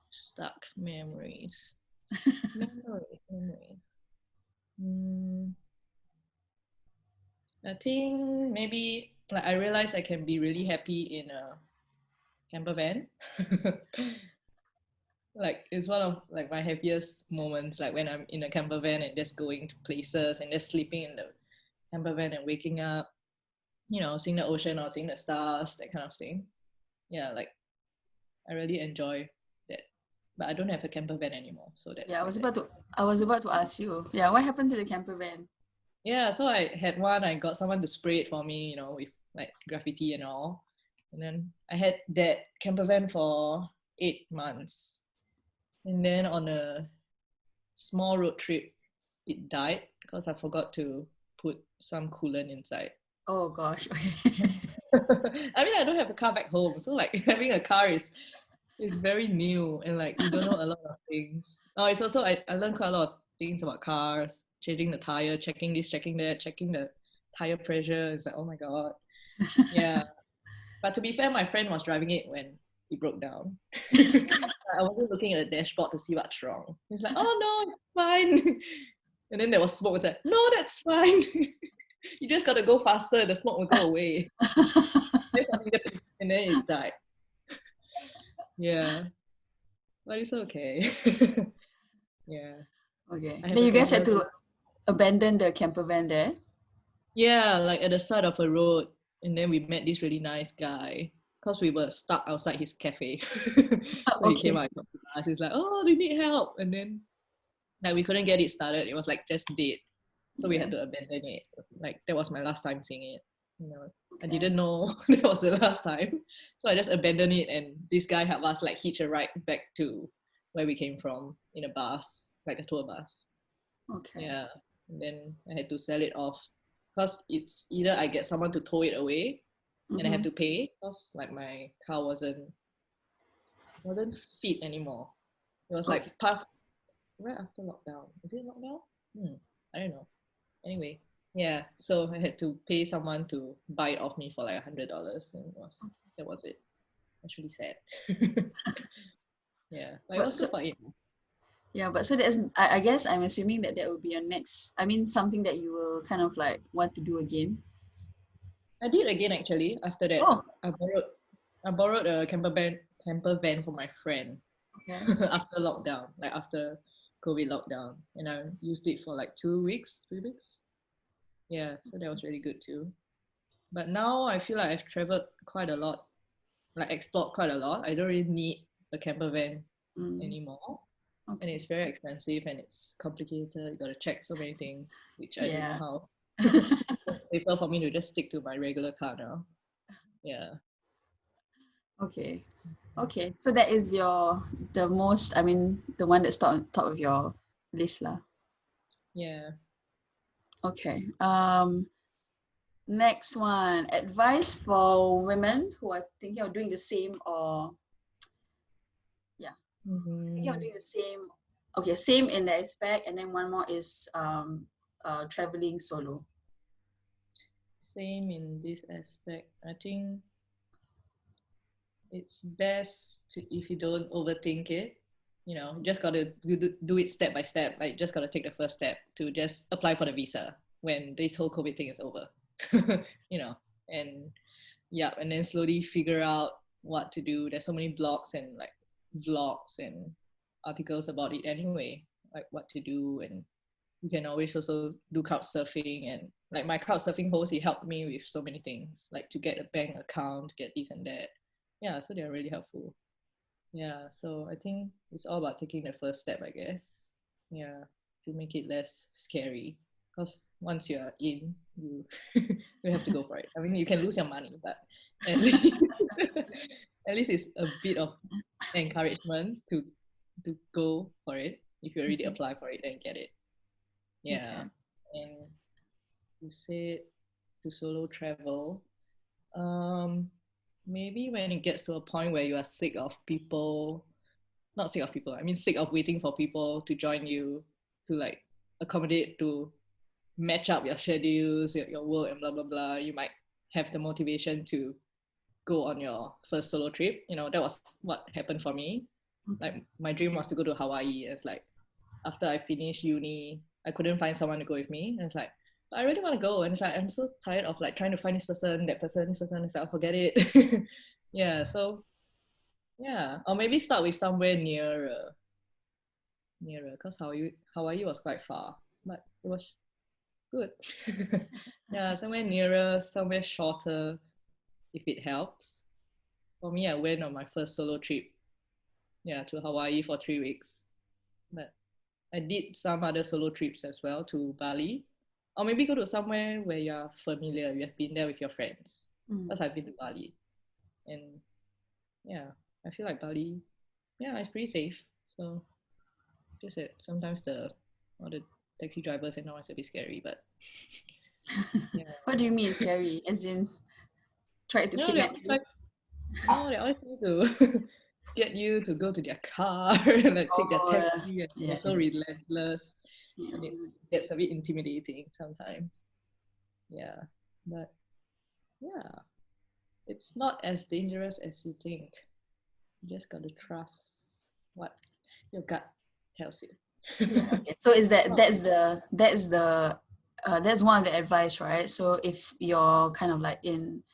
Stuck memories. Memories. I think maybe like I realized I can be really happy in a camper van. Like it's one of like my happiest moments, like when I'm in a camper van and just going to places and just sleeping in the camper van and waking up, seeing the ocean or seeing the stars, that kind of thing. Yeah, like I really enjoy that. But I don't have a camper van anymore, so that's Yeah, quite sad. I was about to ask you. Yeah, what happened to the camper van? Yeah, so I had one, I got someone to spray it for me, with like graffiti and all. And then I had that camper van for 8 months. And then on a small road trip, it died because I forgot to put some coolant inside. Oh gosh. Okay. I mean, I don't have a car back home, so like having a car is very new and like you don't know a lot of things. Oh, it's also I learned quite a lot of things about cars, changing the tire, checking this, checking that, checking the tire pressure. It's like, oh my god. Yeah. But to be fair, my friend was driving it when it broke down. I wasn't looking at the dashboard to see what's wrong. He's like, oh no, it's fine. And then there was smoke. It's like, no, that's fine. You just gotta go faster, the smoke will go away. And then it died. Yeah. But it's okay. Yeah. Okay. I have Then a you guys had toddler. to abandon the camper van there. Yeah, like at the side of a road. And then we met this really nice guy. Because we were stuck outside his cafe. So he came Okay. out and talked to us. He's like, oh, do you need help? And then like we couldn't get it started. It was like just dead. So we Yeah. had to abandon it. Like that was my last time seeing it. I Okay. didn't know that was the last time. So I just abandoned it and this guy helped us like hitch a ride back to where we came from in a bus, like a tour bus. Okay. Yeah. And then I had to sell it off. Because it's either I get someone to tow it away and I have Mm-hmm. to pay because like my car wasn't fit anymore. It was Okay. like past right after lockdown. Is it lockdown? I don't know. Anyway, yeah. So I had to pay someone to buy it off me for like $100, and that was it. That's really sad. Yeah, but it But was so good for it. yeah, but so that's I guess I'm assuming that that will be your next. I mean, something that you will kind of like want to do again. I did again actually. After that, Oh. I borrowed a camper van from my friend Okay. after lockdown, like after COVID lockdown, and I used it for like 2 weeks, 3 weeks. Yeah, so that was really good too. But now I feel like I've traveled quite a lot, like explored quite a lot. I don't really need a camper van Mm, anymore. And okay. it's very expensive and it's complicated. You gotta check so many things, which I don't know Yeah. how. It's safer for me to just stick to my regular car now. Yeah. Okay. Okay. So that is the most. I mean, the one that's top of your list, lah. Yeah. Okay. Next one. Advice for women who are thinking of doing the same, or yeah, thinking of Mm-hmm. doing the same. Okay, same in that aspect, and then one more is traveling solo. Same in this aspect. I think it's best if you don't overthink it. You just gotta do it step by step. Like, just gotta take the first step to just apply for the visa when this whole COVID thing is over. you know, and yeah, and then slowly figure out what to do. There's so many blogs and like vlogs and articles about it anyway, like what to do. And you can always also do couch surfing, and like my couch surfing host, he helped me with so many things, like to get a bank account, get this and that. Yeah, so they're really helpful. Yeah, so I think it's all about taking the first step, I guess. Yeah, to make it less scary. Because once you're in, you you have to go for it. I mean, you can lose your money, but at least at least it's a bit of encouragement to go for it if you already Okay. apply for it and get it. Yeah, Okay. and you said to solo travel. Um, Maybe when it gets to a point where you are sick of people, not sick of people, I mean sick of waiting for people to join you, to like accommodate, to match up your schedules, your work, and blah blah blah. You might have the motivation to go on your first solo trip. You know, that was what happened for me. Okay. Like my dream was to go to Hawaii. It's like after I finished uni, I couldn't find someone to go with me. And it's like, I really want to go. And it's like, I'm so tired of like trying to find this person, that person, this person. It's like, I'll forget it. Yeah. So yeah. Or maybe start with somewhere nearer. Because Hawaii was quite far. But it was good. Yeah, somewhere nearer, somewhere shorter, if it helps. For me, I went on my first solo trip, yeah, to Hawaii for 3 weeks. But I did some other solo trips as well to Bali, or maybe go to somewhere where you're familiar. You have been there with your friends. Mm. Because I've been to Bali, and yeah, I feel like Bali, yeah, it's pretty safe. So just that sometimes all the taxi drivers and all it's a bit scary, but yeah, What do you mean scary? As in, try to you know they kidnap always you? try, no, they always try to get you to go to their car and like take their Oh, taxi, and yeah, they're so relentless, yeah. and it gets a bit intimidating sometimes. Yeah, but yeah, it's not as dangerous as you think. You just gotta trust what your gut tells you. Yeah. Okay. So is that Oh, that's one of the advice, right? So if you're kind of like in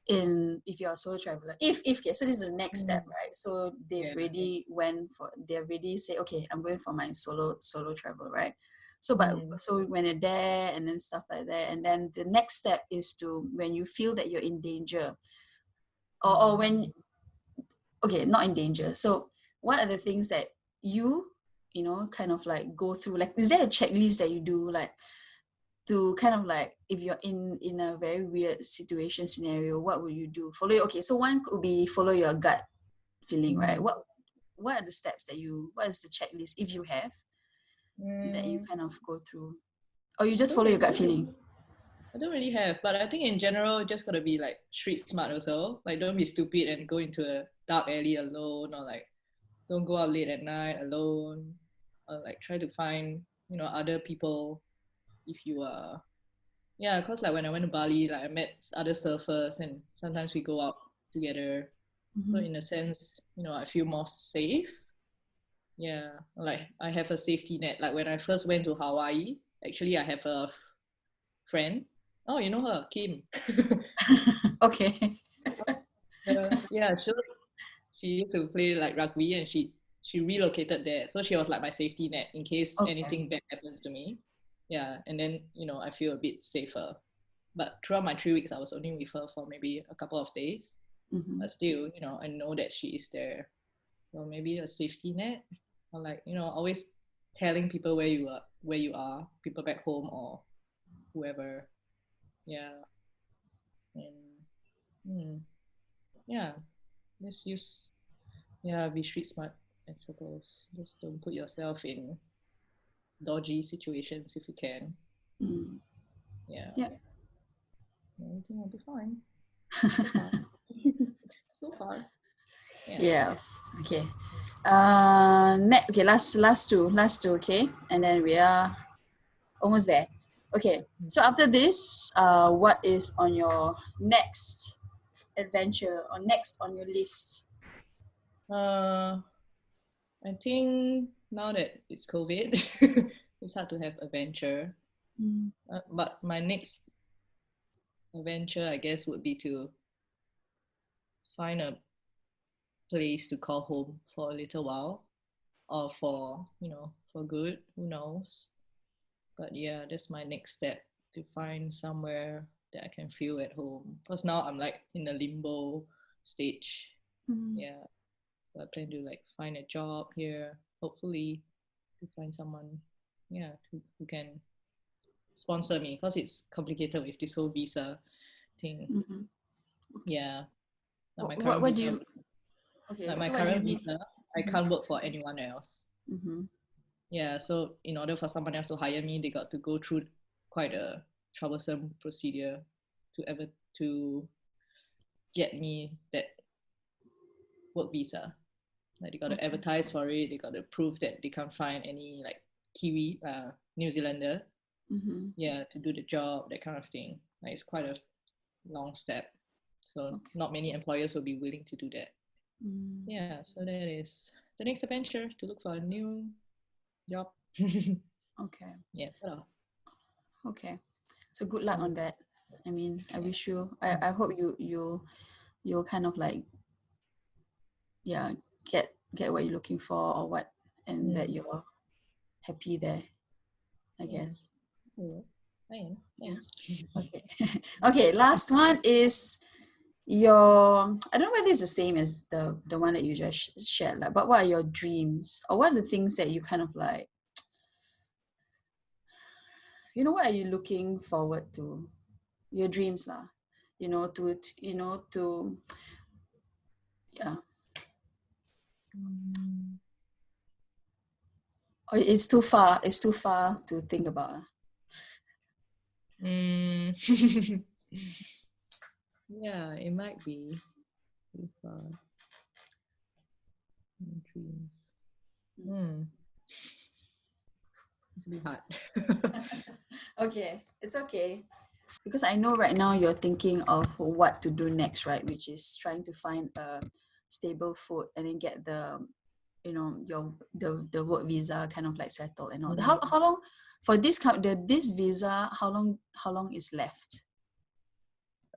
if you're a solo traveler, if okay, so this is the next step, mm, right? So they've yeah. already say, okay, I'm going for my solo travel, right? So but Mm, so when you're there and then stuff like that, and then the next step is to when you feel that you're in danger, or mm, when okay, not in danger. So what are the things that you know kind of like go through, like is there a checklist that you do, like to kind of like if you're in a very weird situation scenario, what would you do? Okay, so one could be follow your gut feeling, right? mm. What are the steps that you what is the checklist if you have that you Mm, kind of go through, or you I just don't follow your gut really feeling? I don't really have, but I think in general, you just gotta be like street smart also. Like, don't be stupid and go into a dark alley alone, or like don't go out late at night alone, or like try to find other people if you are. Yeah, cause like when I went to Bali, like I met other surfers, and sometimes we go out together. So Mm-hmm. in a sense, I feel more safe. Yeah, like I have a safety net. Like when I first went to Hawaii, actually I have a friend. Oh, you know her, Kim. Okay. Yeah, she used to play like rugby, and she relocated there. So she was like my safety net in case Okay. anything bad happens to me. Yeah, and then I feel a bit safer. But throughout my 3 weeks, I was only with her for maybe a couple of days. Mm-hmm. But still, I know that she is there. So maybe a safety net, or like always telling people where you are, people back home or whoever. Yeah, and yeah, just use be street smart, I suppose. Just don't put yourself in dodgy situations if you can. Mm. Yeah, Yeah. everything will be fine so far. So far, yeah. Yeah. Okay. Okay, last two, okay, and then we are almost there. Okay, so after this, what is on your next adventure or next on your list? Uh, I think now that it's COVID, it's hard to have adventure. Mm. But my next adventure, I guess, would be to find a place to call home for a little while, or for good. Who knows? But yeah, that's my next step, to find somewhere that I can feel at home. Because now I'm like in a limbo stage. Mm. Yeah, so I plan to like find a job here, hopefully, to find someone, yeah, who can sponsor me, because it's complicated with this whole visa thing. Mm-hmm. Yeah, like What do you? Okay, my so what do you current mean? visa, I Mm-hmm. can't work for anyone else. Mm-hmm. Yeah, so in order for someone else to hire me, they got to go through quite a troublesome procedure to get me that work visa. Like they got to Okay. advertise for it. They got to prove that they can't find any like Kiwi, New Zealander, Mm-hmm. yeah, to do the job, that kind of thing. Like it's quite a long step. So Okay. not many employers will be willing to do that. Mm. Yeah, so that is the next adventure to look for a new job. Okay. Yeah, sort of. Okay. So good luck Mm, on that. I mean, I yeah. wish you. I hope you'll kind of like, yeah, get what you're looking for or what, and that Mm, you're happy there, I yeah. guess. Cool. I am. Yeah. Thanks. Okay. Okay. Last one is your. I don't know whether it's the same as the one that you just shared, like, but what are your dreams, or what are the things that you kind of like? What are you looking forward to? Your dreams, lah. To yeah. Mm, Or it's too far. It's too far to think about. Ah. mm. Yeah, it might be too far. Dreams. Hmm. It's a bit hard. Okay, it's okay. Because I know right now you're thinking of what to do next, right? Which is trying to find a stable foot and then get the work visa kind of like settled and all. Mm. How long for this visa? How long is left?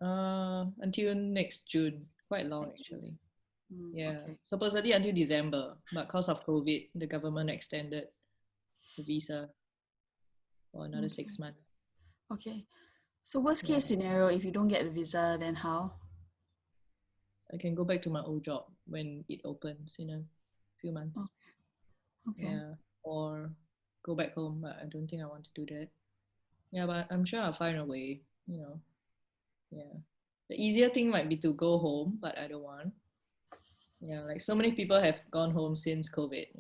Until next June. Quite long Next June. actually. Yeah. Okay. Supposedly until December, but because of COVID, the government extended the visa for another Okay. 6 months. Okay. So worst Yeah. case scenario, if you don't get the visa, then how? I can go back to my old job when it opens in a few months. Okay. Okay. Yeah. Or go back home, but I don't think I want to do that. Yeah, but I'm sure I'll find a way. Yeah. The easier thing might be to go home, but I don't want. Yeah, like so many people have gone home since COVID,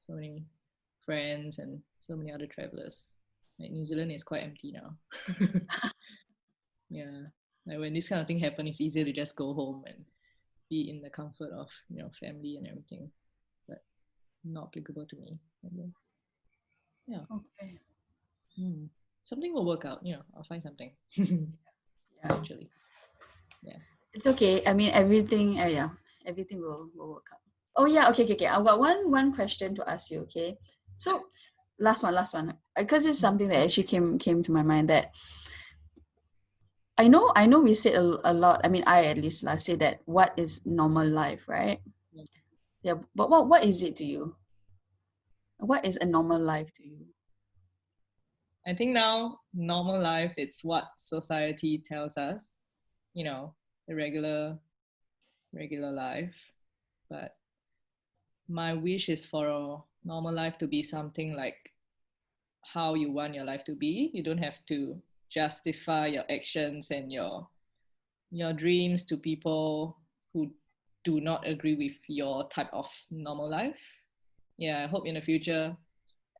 so many friends and so many other travelers. Like New Zealand is quite empty now. Yeah. Like when this kind of thing happen, it's easier to just go home and be in the comfort of family and everything. But not applicable to me. Yeah. Okay. Hmm. Something will work out, I'll find something. Yeah. Eventually. Yeah. It's okay. I mean, everything. Yeah, everything will work out. Oh yeah. Okay. Okay. Okay. I've got one question to ask you. Okay. So, last one, because it's something that actually came to my mind that I know we said a lot. I mean, I at least say that what is normal life, right? Yeah. Yeah. But what is it to you? What is a normal life to you? I think now normal life it's what society tells us, the regular life. But my wish is for a normal life to be something like how you want your life to be. You don't have to justify your actions and your dreams to people who do not agree with your type of normal life. Yeah, I hope in the future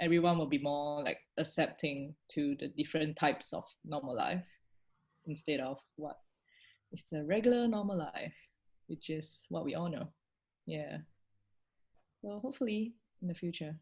everyone will be more like accepting to the different types of normal life instead of what is the regular normal life, which is what we all know. Yeah. So hopefully in the future.